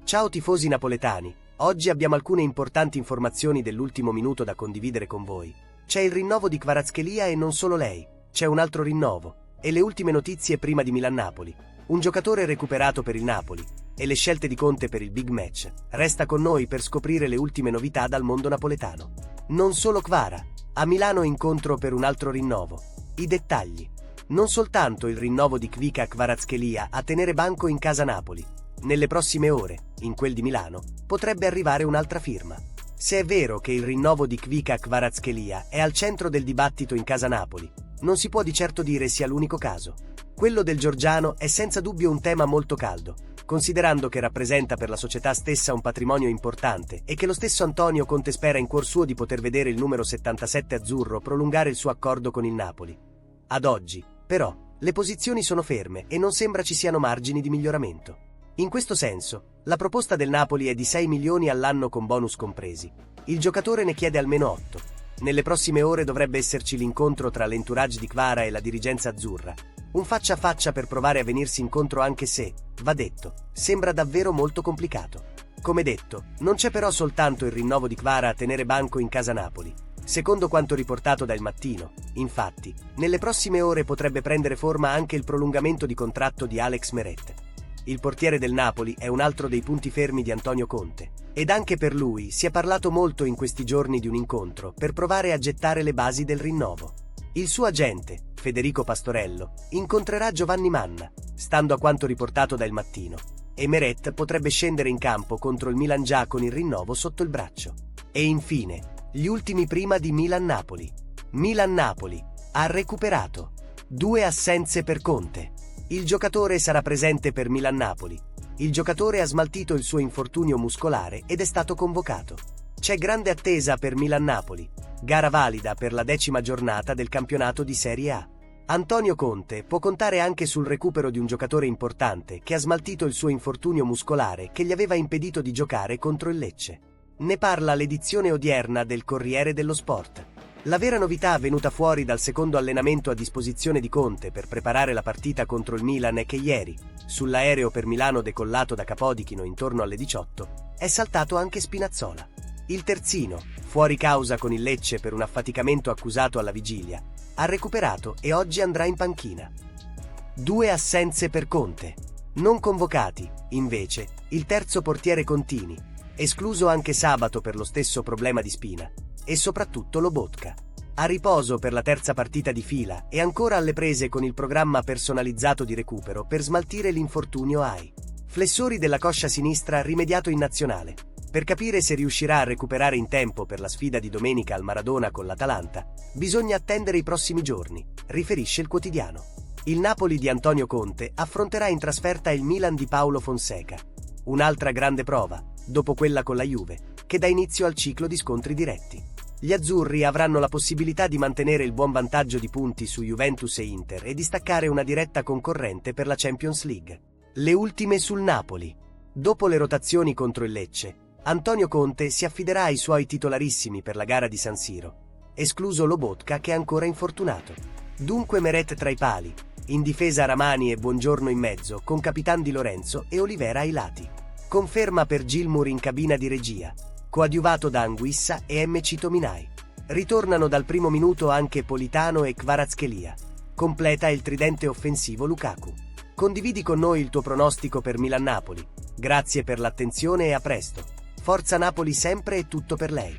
Ciao tifosi napoletani, oggi abbiamo alcune importanti informazioni dell'ultimo minuto da condividere con voi. C'è il rinnovo di Kvaratskhelia e non solo lei, c'è un altro rinnovo, e le ultime notizie prima di Milan-Napoli, un giocatore recuperato per il Napoli, e le scelte di Conte per il big match. Resta con noi per scoprire le ultime novità dal mondo napoletano. Non solo Kvara, a Milano incontro per un altro rinnovo. I dettagli. Non soltanto il rinnovo di Khvika Kvaratskhelia a tenere banco in casa Napoli. Nelle prossime ore, in quel di Milano, potrebbe arrivare un'altra firma. Se è vero che il rinnovo di Khvika Kvaratskhelia è al centro del dibattito in casa Napoli, non si può di certo dire sia l'unico caso. Quello del georgiano è senza dubbio un tema molto caldo, considerando che rappresenta per la società stessa un patrimonio importante e che lo stesso Antonio Conte spera in cuor suo di poter vedere il numero 77 azzurro prolungare il suo accordo con il Napoli. Ad oggi, però, le posizioni sono ferme e non sembra ci siano margini di miglioramento. In questo senso, la proposta del Napoli è di 6 milioni all'anno con bonus compresi. Il giocatore ne chiede almeno 8. Nelle prossime ore dovrebbe esserci l'incontro tra l'entourage di Kvara e la dirigenza azzurra. Un faccia a faccia per provare a venirsi incontro anche se, va detto, sembra davvero molto complicato. Come detto, non c'è però soltanto il rinnovo di Kvara a tenere banco in casa Napoli. Secondo quanto riportato da Il Mattino, infatti, nelle prossime ore potrebbe prendere forma anche il prolungamento di contratto di Alex Meret. Il portiere del Napoli è un altro dei punti fermi di Antonio Conte, ed anche per lui si è parlato molto in questi giorni di un incontro per provare a gettare le basi del rinnovo. Il suo agente, Federico Pastorello, incontrerà Giovanni Manna, stando a quanto riportato da Il Mattino, e Meret potrebbe scendere in campo contro il Milan già con il rinnovo sotto il braccio. E infine, gli ultimi prima di Milan-Napoli. Milan-Napoli ha recuperato 2 assenze per Conte. Il giocatore sarà presente per Milan-Napoli. Il giocatore ha smaltito il suo infortunio muscolare ed è stato convocato. C'è grande attesa per Milan-Napoli, gara valida per la 10ª giornata del campionato di Serie A. Antonio Conte può contare anche sul recupero di un giocatore importante che ha smaltito il suo infortunio muscolare che gli aveva impedito di giocare contro il Lecce. Ne parla l'edizione odierna del Corriere dello Sport. La vera novità venuta fuori dal secondo allenamento a disposizione di Conte per preparare la partita contro il Milan è che ieri, sull'aereo per Milano decollato da Capodichino intorno alle 18, è saltato anche Spinazzola. Il terzino, fuori causa con il Lecce per un affaticamento accusato alla vigilia, ha recuperato e oggi andrà in panchina. 2 assenze per Conte. Non convocati, invece, il terzo portiere Contini, escluso anche sabato per lo stesso problema di spina, e soprattutto Lobotka. A riposo per la terza partita di fila e ancora alle prese con il programma personalizzato di recupero per smaltire l'infortunio ai flessori della coscia sinistra rimediato in nazionale. Per capire se riuscirà a recuperare in tempo per la sfida di domenica al Maradona con l'Atalanta, bisogna attendere i prossimi giorni, riferisce il quotidiano. Il Napoli di Antonio Conte affronterà in trasferta il Milan di Paulo Fonseca. Un'altra grande prova, dopo quella con la Juve, che dà inizio al ciclo di scontri diretti. Gli azzurri avranno la possibilità di mantenere il buon vantaggio di punti su Juventus e Inter e di staccare una diretta concorrente per la Champions League. Le ultime sul Napoli. Dopo le rotazioni contro il Lecce, Antonio Conte si affiderà ai suoi titolarissimi per la gara di San Siro, escluso Lobotka che è ancora infortunato. Dunque Meret tra i pali, in difesa Ramani e Buongiorno in mezzo, con Capitan Di Lorenzo e Olivera ai lati. Conferma per Gilmour in cabina di regia, coadiuvato da Anguissa e MC Tominay. Ritornano dal primo minuto anche Politano e Kvaratskhelia. Completa il tridente offensivo Lukaku. Condividi con noi il tuo pronostico per Milan-Napoli. Grazie per l'attenzione e a presto. Forza Napoli sempre e tutto per lei.